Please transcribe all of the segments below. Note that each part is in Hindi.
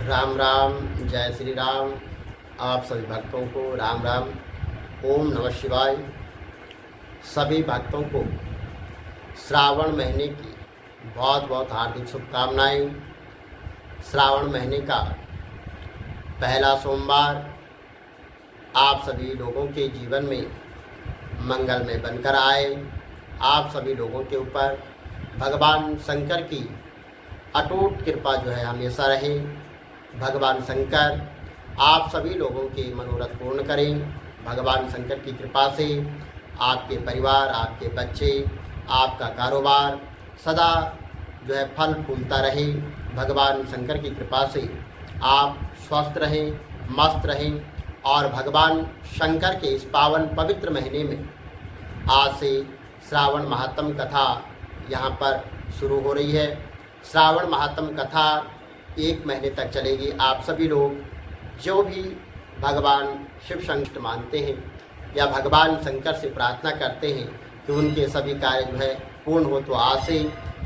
राम राम, जय श्री राम। आप सभी भक्तों को राम राम, ओम नमः शिवाय। सभी भक्तों को श्रावण महीने की बहुत बहुत हार्दिक शुभकामनाएं। श्रावण महीने का पहला सोमवार आप सभी लोगों के जीवन में मंगल में बनकर आए। आप सभी लोगों के ऊपर भगवान शंकर की अटूट कृपा जो है हमेशा रहे। भगवान शंकर आप सभी लोगों के मनोरथ पूर्ण करें। भगवान शंकर की कृपा से आपके परिवार, आपके बच्चे, आपका कारोबार सदा जो है फल फूलता रहे। भगवान शंकर की कृपा से आप स्वस्थ रहें, मस्त रहें। और भगवान शंकर के इस पावन पवित्र महीने में आज से श्रावण महात्म कथा यहाँ पर शुरू हो रही है। श्रावण महात्म कथा 1 महीने तक चलेगी। आप सभी लोग जो भी भगवान शिव शंकर मानते हैं या भगवान शंकर से प्रार्थना करते हैं कि उनके सभी कार्य जो है पूर्ण हो, तो आज से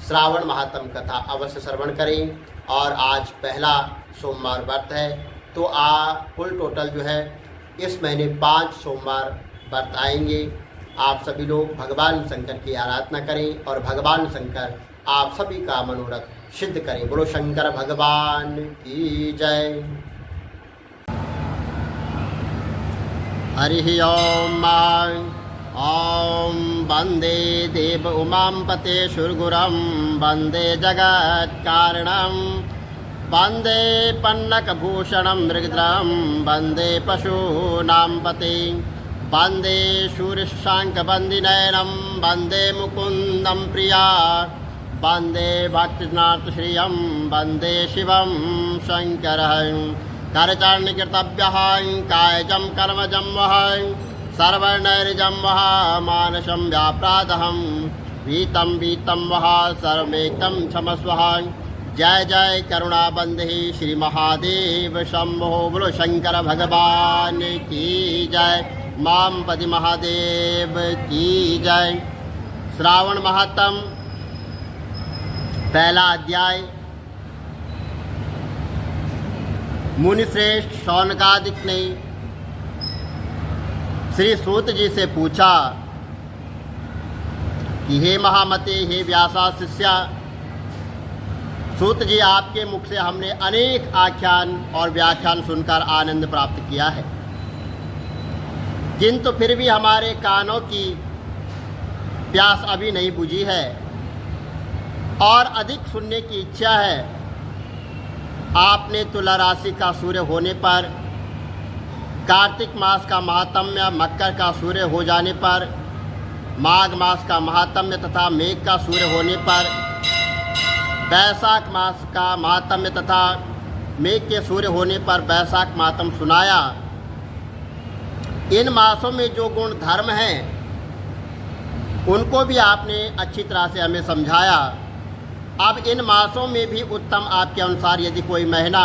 श्रावण महात्म कथा अवश्य श्रवण करें। और आज पहला सोमवार व्रत है, तो कुल टोटल जो है इस महीने 5 सोमवार व्रत आएंगे। आप सभी लोग भगवान शंकर की आराधना करें और भगवान शंकर आप सभी का मनोरथ सिद्ध करें। बोलो शंकर भगवान की जय। हरि ओम। ओम वंदे देव उमां पते सुरगुरं, वंदे जगत् कारणं, वंदे पन्नकभूषणं मृगद्रं, वंदे पशूनां पते, वंदे शूरशाङ्कवन्दिनयनं, वंदे मुकुन्दं प्रिया, वंदे भक्तिनाथश्रियं, वंदे शिवं शंकरं। करचरणकृतभ्यः कायजं कर्मजं वः, सर्वनैर्जं वः, मानसं व्याप्रादहं, वीतं वीतं वः, सर्वमेकं क्षमस्वः। जय जय करुणाबंधे श्री महादेव शंभो। बोलो शंकर भगवान की जय। मामपति महादेव की जय। श्रावण महात्म पहला अध्याय। मुनिश्रेष्ठ शौनकादिक ने श्री सूत जी से पूछा कि हे महामते, हे व्यासा शिष्या, सूत जी आपके मुख से हमने अनेक आख्यान और व्याख्यान सुनकर आनंद प्राप्त किया है, किंतु फिर भी हमारे कानों की प्यास अभी नहीं बुझी है और अधिक सुनने की इच्छा है। आपने तुला राशि का सूर्य होने पर, कार्तिक मास का महात्म्य, मकर का सूर्य हो जाने पर, माघ मास का महात्म्य तथा मेघ का सूर्य होने पर, वैशाख मास का महात्म्य तथा मेघ के सूर्य होने पर वैशाख महात्म्य सुनाया। इन मासों में जो गुण धर्म हैं उनको भी आपने अच्छी तरह से हमें समझाया। अब इन मासों में भी उत्तम आपके अनुसार यदि कोई महीना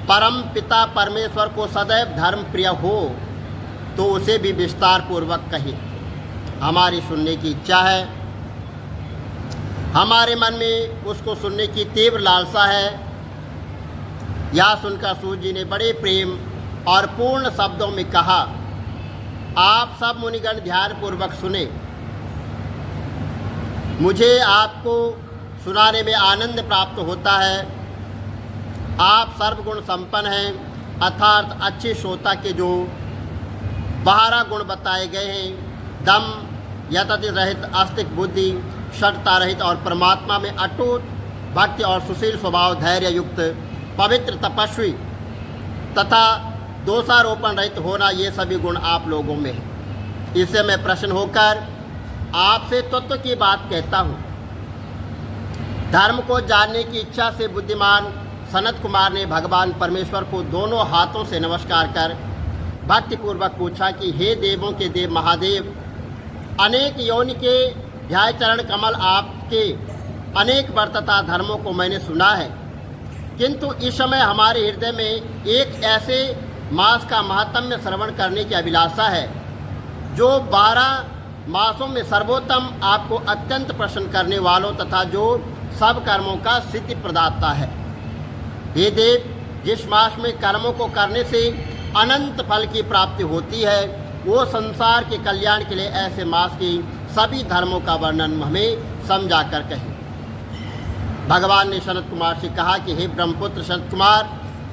परम पिता परमेश्वर को सदैव धर्म प्रिय हो तो उसे भी विस्तार पूर्वक कहिए। हमारी सुनने की इच्छा है, हमारे मन में उसको सुनने की तीव्र लालसा है। यह सुनकर सूत जी ने बड़े प्रेम और पूर्ण शब्दों में कहा, आप सब मुनिगण ध्यान पूर्वक सुने। मुझे आपको सुनाने में आनंद प्राप्त होता है। आप सर्वगुण संपन्न हैं, अर्थात अच्छे श्रोता के जो 12 गुण बताए गए हैं, दम, यतति रहित, आस्तिक बुद्धि, षटता रहित और परमात्मा में अटूट भक्ति और सुशील स्वभाव, धैर्य युक्त, पवित्र, तपस्वी तथा दोषारोपण रहित होना, ये सभी गुण आप लोगों में हैं। इससे मैं प्रसन्न होकर आपसे तत्व की बात कहता हूँ। धर्म को जानने की इच्छा से बुद्धिमान सनत कुमार ने भगवान परमेश्वर को दोनों हाथों से नमस्कार कर भक्तिपूर्वक पूछा कि हे देवों के देव महादेव, अनेक योनि के ध्याय चरण कमल आपके अनेक व्रत तथा धर्मों को मैंने सुना है, किंतु इस समय हमारे हृदय में एक ऐसे मास का महात्म्य श्रवण करने की अभिलाषा है जो 12 मासों में सर्वोत्तम, आपको अत्यंत प्रसन्न करने वालों तथा जो सब कर्मों का सिद्धि प्रदाता है। हे देव, जिस मास में कर्मों को करने से अनंत फल की प्राप्ति होती है, वो संसार के कल्याण के लिए ऐसे मास की सभी धर्मों का वर्णन हमें समझा कर कहें। भगवान ने सनत कुमार से कहा कि हे ब्रह्मपुत्र सनत कुमार,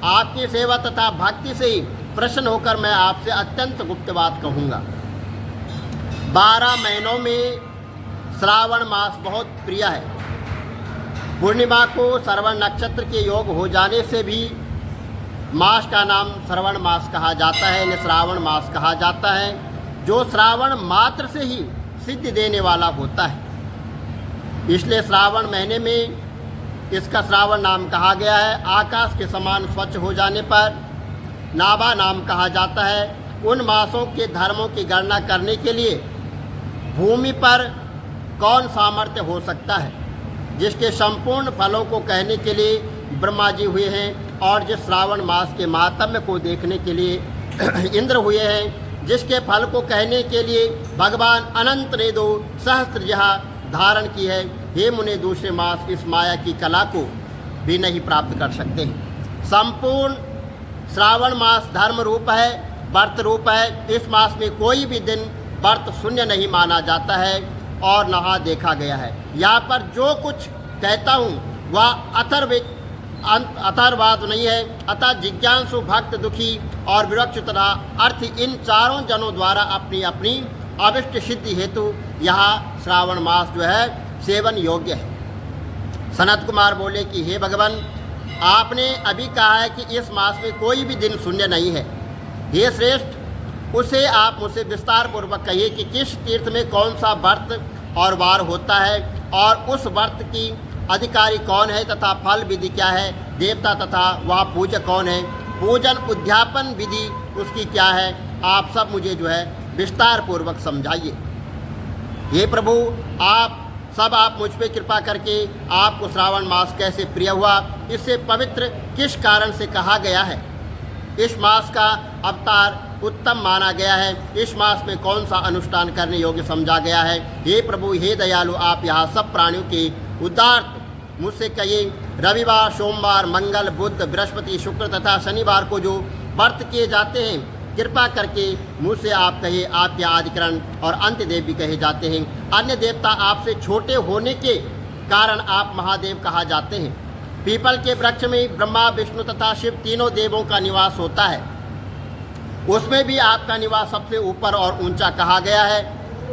आपकी सेवा तथा भक्ति से प्रसन्न होकर मैं आपसे अत्यंत गुप्त बात कहूँगा। 12 महीनों में श्रावण मास बहुत प्रिय है। पूर्णिमा को श्रवण नक्षत्र के योग हो जाने से भी मास का नाम श्रवण मास कहा जाता है, इन्हें श्रावण मास कहा जाता है, जो श्रावण मात्र से ही सिद्धि देने वाला होता है। इसलिए श्रावण महीने में इसका श्रावण नाम कहा गया है। आकाश के समान स्वच्छ हो जाने पर नाभा नाम कहा जाता है। उन मासों के धर्मों की गणना करने के लिए भूमि पर कौन सामर्थ्य हो सकता है, जिसके संपूर्ण फलों को कहने के लिए ब्रह्मा जी हुए हैं, और जिस श्रावण मास के महात्म्य को देखने के लिए इंद्र हुए हैं, जिसके फल को कहने के लिए भगवान अनंत ने 2 सहस्त्र जहाँ धारण की है। हे मुने, दूसरे मास इस माया की कला को भी नहीं प्राप्त कर सकते हैं। संपूर्ण श्रावण मास धर्म रूप है, व्रत रूप है। इस मास में कोई भी दिन व्रत शून्य नहीं माना जाता है और नहा देखा गया है। यहाँ पर जो कुछ कहता हूँ वह अथर्वाद नहीं है। अतः जिज्ञासु, भक्त, दुखी और विरक्त तथा अर्थ, इन चारों जनों द्वारा अपनी अपनी अभिष्ट सिद्धि हेतु यहाँ श्रावण मास जो है सेवन योग्य है। सनत कुमार बोले कि हे भगवान, आपने अभी कहा है कि इस मास में कोई भी दिन शून्य नहीं है। हे श्रेष्ठ, उसे आप मुझसे विस्तार पूर्वक कहिए कि किस तीर्थ में कौन सा व्रत और वार होता है, और उस व्रत की अधिकारी कौन है तथा फल विधि क्या है, देवता तथा वह पूजक कौन है, पूजन उद्यापन विधि उसकी क्या है। आप सब मुझे जो है विस्तार पूर्वक समझाइए। ये प्रभु, आप मुझ पे कृपा करके आपको श्रावण मास कैसे प्रिय हुआ, इससे पवित्र किस कारण से कहा गया है, इस मास का अवतार उत्तम माना गया है, इस मास में कौन सा अनुष्ठान करने योग्य समझा गया है। हे प्रभु, हे दयालु, आप यहाँ सब प्राणियों के उदार्थ मुझसे कहिए। रविवार, सोमवार, मंगल, बुध, बृहस्पति, शुक्र तथा शनिवार को जो व्रत किए जाते हैं, कृपा करके मुझसे आप कहिए। आपके आदिकरण और अंत्य देव भी कहे जाते हैं। अन्य देवता आपसे छोटे होने के कारण आप महादेव कहा जाते हैं। पीपल के वृक्ष में ब्रह्मा, विष्णु तथा शिव तीनों देवों का निवास होता है, उसमें भी आपका निवास सबसे ऊपर और ऊंचा कहा गया है।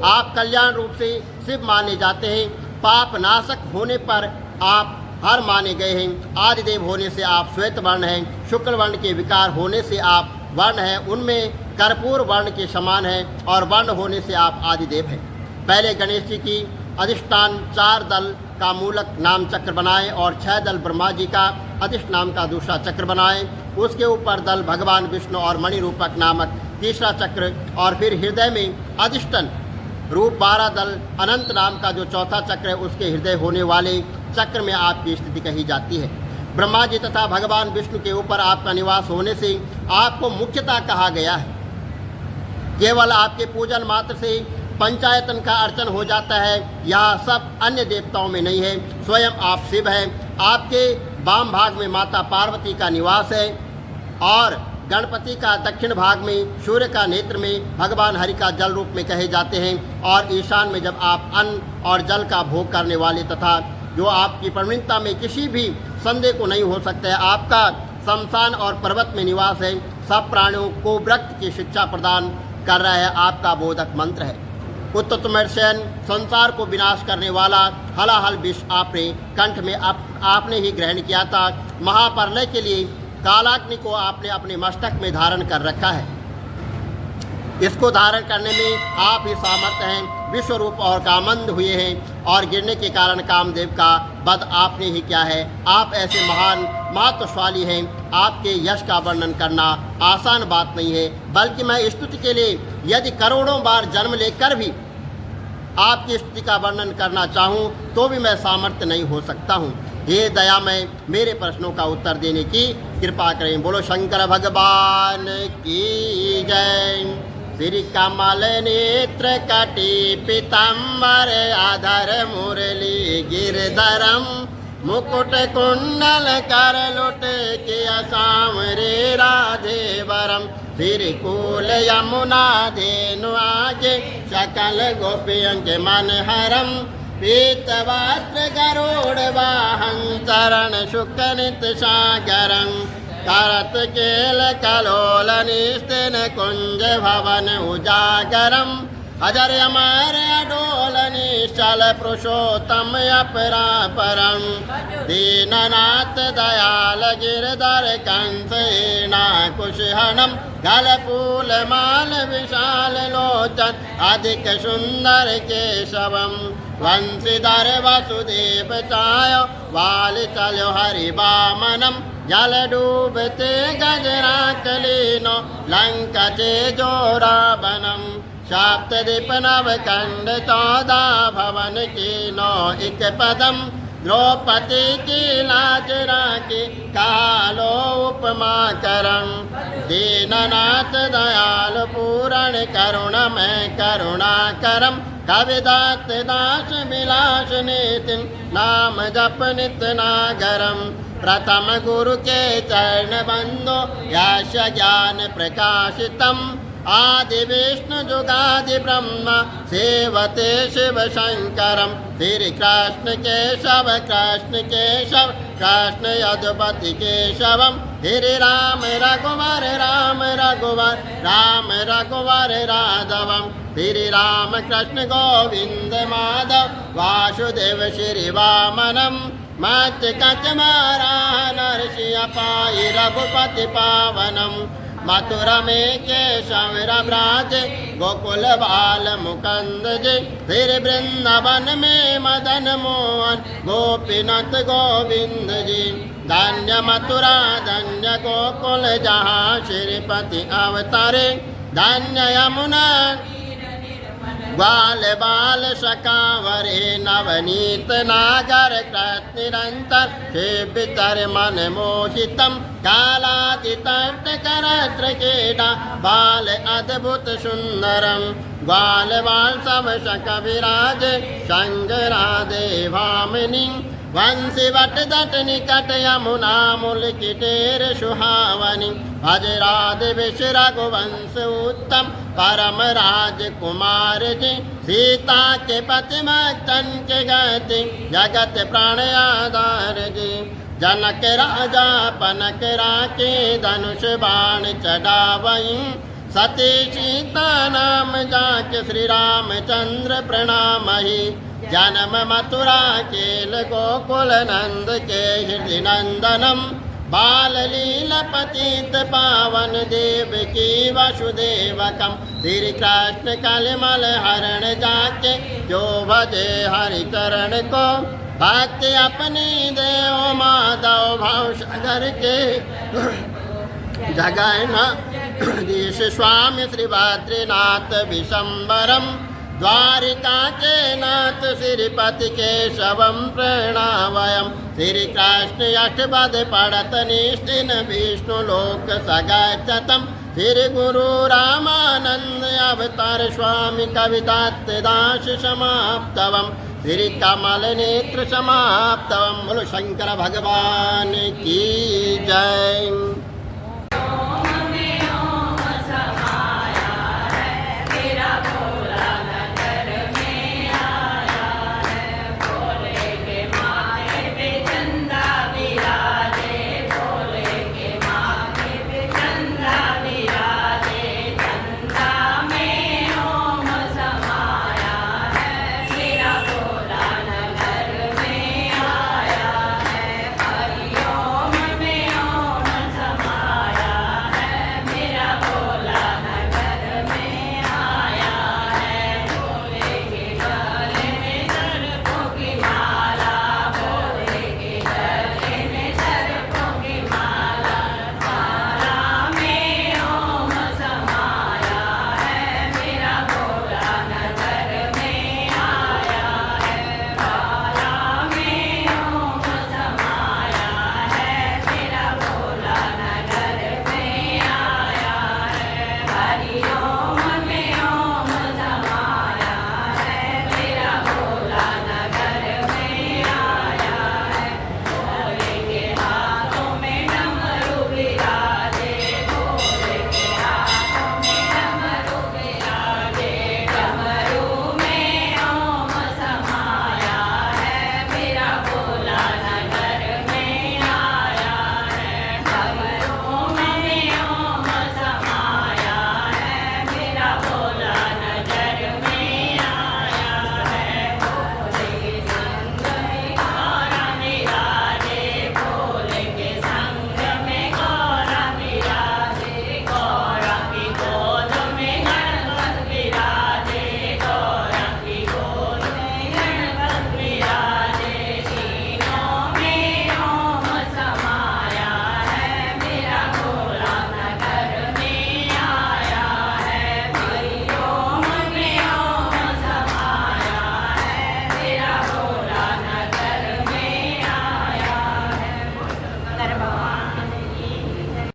आप कल्याण रूप से शिव माने जाते हैं। पाप नाशक होने पर आप हर माने गए हैं। आदिदेव होने से आप श्वेत वर्ण हैं। शुक्ल वर्ण के विकार होने से आप वर्ण हैं, उनमें कर्पूर वर्ण के समान हैं, और वर्ण होने से आप आदिदेव हैं। पहले गणेश जी की अधिष्ठान 4 दल का मूलक नाम चक्र बनाएं और 6 दल ब्रह्मा जी का अधिष्ठ नाम का दूसरा चक्र बनाएं। उसके ऊपर दल भगवान विष्णु और मणि रूपक नामक तीसरा चक्र, और फिर हृदय में अधिष्ठन रूप 12 दल अनंत नाम का जो चौथा चक्र है, उसके हृदय होने वाले चक्र में आपकी स्थिति कही जाती है। ब्रह्मा जी तथा भगवान विष्णु के ऊपर आपका निवास होने से आपको मुख्यता कहा गया है। केवल आपके पूजन मात्र से पंचायतन का अर्चन हो जाता है। यह सब अन्य देवताओं में नहीं है। स्वयं आप शिव हैं। आपके वाम भाग में माता पार्वती का निवास है, और गणपति का दक्षिण भाग में सूर्य का नेत्र में भगवान हरि का जल रूप में कहे जाते हैं, और ईशान में जब आप अन्न और जल का भोग करने वाले तथा जो आपकी प्रवीणता में किसी भी संदेह को नहीं हो सकता है, आपका शमशान और पर्वत में निवास है। सब प्राणियों को व्रत की शिक्षा प्रदान कर रहा है, आपका बोधक मंत्र है। उत्तमर्षण संसार को विनाश करने वाला हलाहल विष आपने कंठ में आपने ही ग्रहण किया था। महाप्रलय के लिए कालाग्नि को आपने अपने मस्तक में धारण कर रखा है। इसको धारण करने में आप ही सामर्थ्य हैं। विश्व रूप और कामंद हुए हैं, और गिरने के कारण कामदेव का वध आपने ही किया है। आप ऐसे महान महत्वशाली हैं। आपके यश का वर्णन करना आसान बात नहीं है, बल्कि मैं स्तुति के लिए यदि करोड़ों बार जन्म लेकर भी आपकी स्तुति का वर्णन करना चाहूँ तो भी मैं सामर्थ्य नहीं हो सकता हूँ। हे दया में मेरे प्रश्नों का उत्तर देने की कृपा करें। बोलो शंकर भगवान की जय। श्री कमल नेत्र कटी पीताम्बर आधर मुरली गिरधरम मुकुट कुंडल कर लुट सांवरे राधे वरम श्रीकूल यमुना धेनु आगे सकल गोपियों के मन हरम पीत वस्त्र गरुड़ वाहन चरण शुकनित सागरं करत केल कलोल निस्तिन कुंज भवन उजागरम अजर अमर अडोल निश्चल पुरुषोत्तम अपरापरं दीननाथ दयाल गिरधर कंसेना कुशहनम गलपूल माल विशाल लोचन अधिक सुंदर केशवम वंशीधर वसुदेव चायो वाल चलो हरि वामनम जल डूबते गजरा कलीनो लंका चे जोरा बनम सप्तदीप नव कंड 14 भवन कीनो एक पदम द्रौपदी की लाज राखी कालो उपमा करं दीननाथ दयाल पूरण करुणमय करुणा करम कविदात दास विलास नितिन नाम जप नित नागरम प्रथम गुरु के चरण बंदो यश ज्ञान प्रकाशितम आदि विष्णु जुगादि ब्रह्मा सेवते शिव शंकरम श्री कृष्ण केशव कृष्ण केशव कृष्ण यदुपति केशवम श्री राम रघुवर राम रघुवर राम रघुवर राघवम श्री राम कृष्ण गोविंद माधव वासुदेव श्री वामनम मत्स्य कच मारा नरसिंह पाई रघुपति पावनम मथुरा में केशव ब्राज गोकुल बाल मुकंद जी फिर वृंदावन में मदन मोहन गोपीनाथ गोविंद जी धन्य मथुरा धन्य गोकुल जहाँ श्रीपति अवतारे धन्य यमुना ग्वाल बाल शकावरे नवनीत नागर कृत निरंतर शिवितर मन मोहितम कालातितट करत्र केडा बाल अद्भुत सुंदरम ग्वाल बाल सब शक विराज शंकरा देवामिनी वंशी वट दट निकट यमुना मूल किटेर सुहावनी भज राधे विष रघुवंश उत्तम परम राजकुमार जी सीता के पति मक्तन के गति जगत प्राण आधार जी जनक राजा पनक राके धनुष बाण चढ़ावई सती सीता नाम जाके श्री रामचंद्र प्रणामहि जन्म मथुरा केल गोकुल नंद के हृदय नंदनम बाल लील पतित पावन देव की वसुदेवकम श्री कृष्ण कलिमल हरण जाके जो भजे हरि चरण को भक्ति अपनी देव माधव भाव सागर के जगन ऋष स्वामी श्री बद्रीनाथ विशंबरम द्वारिका के नाथ श्रीपति केशवम प्रणावयम श्री कृष्ण अष्टपद पढ़त निष्ठिन विष्णु लोक सगच्छतम श्री गुरु रामानंद अवतार स्वामी कवितात् दास समाप्तवम श्री कमल नेत्र समाप्तवम बोलो शंकर भगवान की जय।